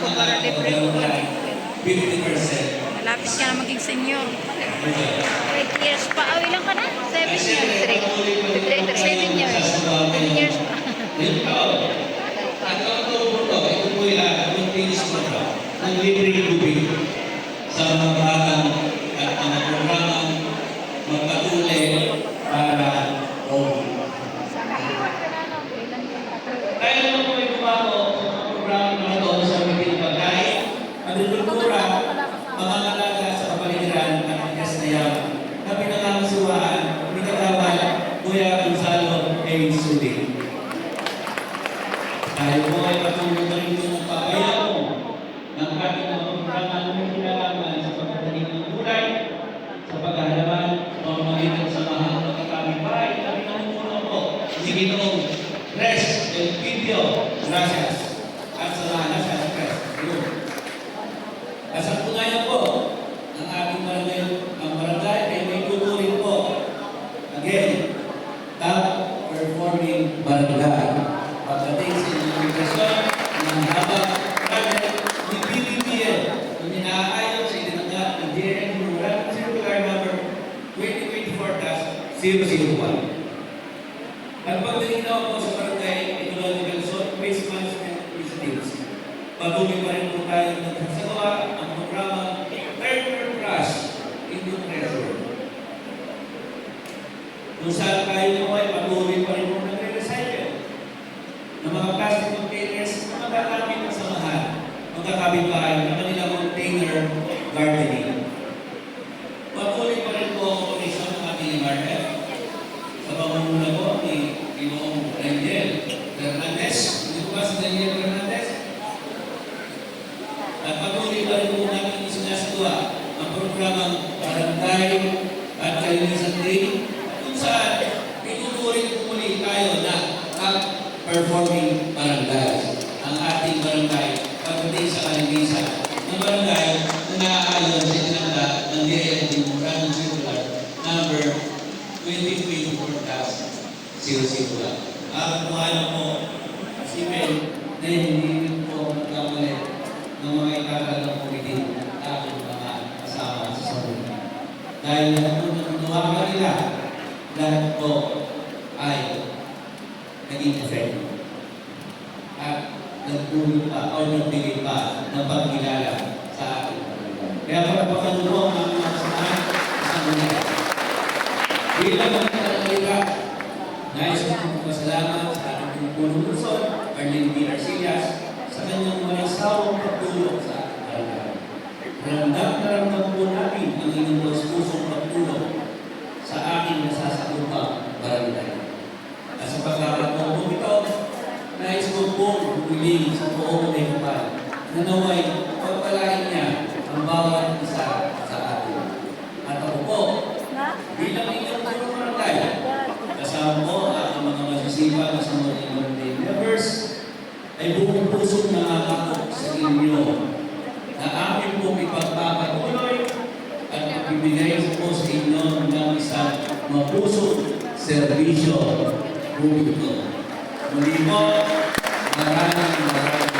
ko para libre ko ka. 50%. Malapit ka na maging senior. 8 years pa. Ilang ka na? 7 years. 7 years. 10 years pa. Yung taon. At ang taon po ito po yung tinis mo ng libreng tubig sa mga batang at mga programang magpatuloy para Kaya naman po yung kumako sa mga programa na ito sa Pilipinas Pagkain, agrikultura, pangangalaga sa kapaligiran at ikas na yaman na pinangamasuhaan, pinagawal, Kuya Gonzalo A. Sudi. Tayo po ay patuloy na rin ng pabayaan ng ating mga programa na may kinalaman sa pagkatanim ng gulay, sa paghahalaman, pamamagitan sa mahal na kataming bahay, na pinangungunan po si Ginoong Rest del Video, gracias. At sa mga nasa Rest. At sa punayan po, ang ating barangay ay may tuturin po. Again, top performing barangay. Pagdating sa implementasyon ng habang project ni BBPL na minaayon sa itinanggap ng DNR Rural Circular Number 2024-001. At pagdating po sa barangay ecological waste management initiatives, patuloy pa rin po tayo nagsasagawa ang programa Turn Trash into Treasure. Kung saan tayo po ay patuloy pa rin po nagre-recycle ng mga plastic containers na magagamit ng samahan, magkakabit bahay ng kanilang container gardening. Patuloy pa rin po ang operasyon ng ating MRF sa pamumuno po ni Ginoong Daniel Fernandez. Hindi po ba si Daniel Fernandez? At patuloy pa rin po natin sinasagawa ang programang Barangay at Kalinisan Day kung saan ituturing po muli tayo na top-performing barangay. Ang ating barangay pagdating sa kalinisan ng barangay na naaayon sa itinangga ng DILG Random Circular Number 2024-001. At kumahal po, isipin na hindi po magkamalit ng mga ikakalagang committee at aking mga kasama sa sabon. Dahil lahat po nanunuwa ka nila, lahat po ay naging effective. At nagpulot pa o nagbigay pa ng pagkilala sa ating barangay. Kaya pagpapanulo ang mga kasamahan sa barangay. Bilang mga kalita, nais kong pasalamat sa ating punong Luzon, Arlene B. Arcillas, sa kanyang walang sawang pagtulong sa ating barangay. Ramdam na ramdam po natin ang inyong pusong pagtulong sa ating nasasakupang barangay. At sa pagkakataon po ito, nais ko pong humiling sa buong Maykapan na naway pagpalain niya ang bawat isa sa atin. At ako po, bilang inyong punong barangay, kasama mo ang mga masisipag sa mga barangay members, ay buong pusong nakakakot sa inyo na amin pong ipagpapatuloy at magbibigay po sa inyo ng isang mapusong serbisyo publiko. Muli po, maraming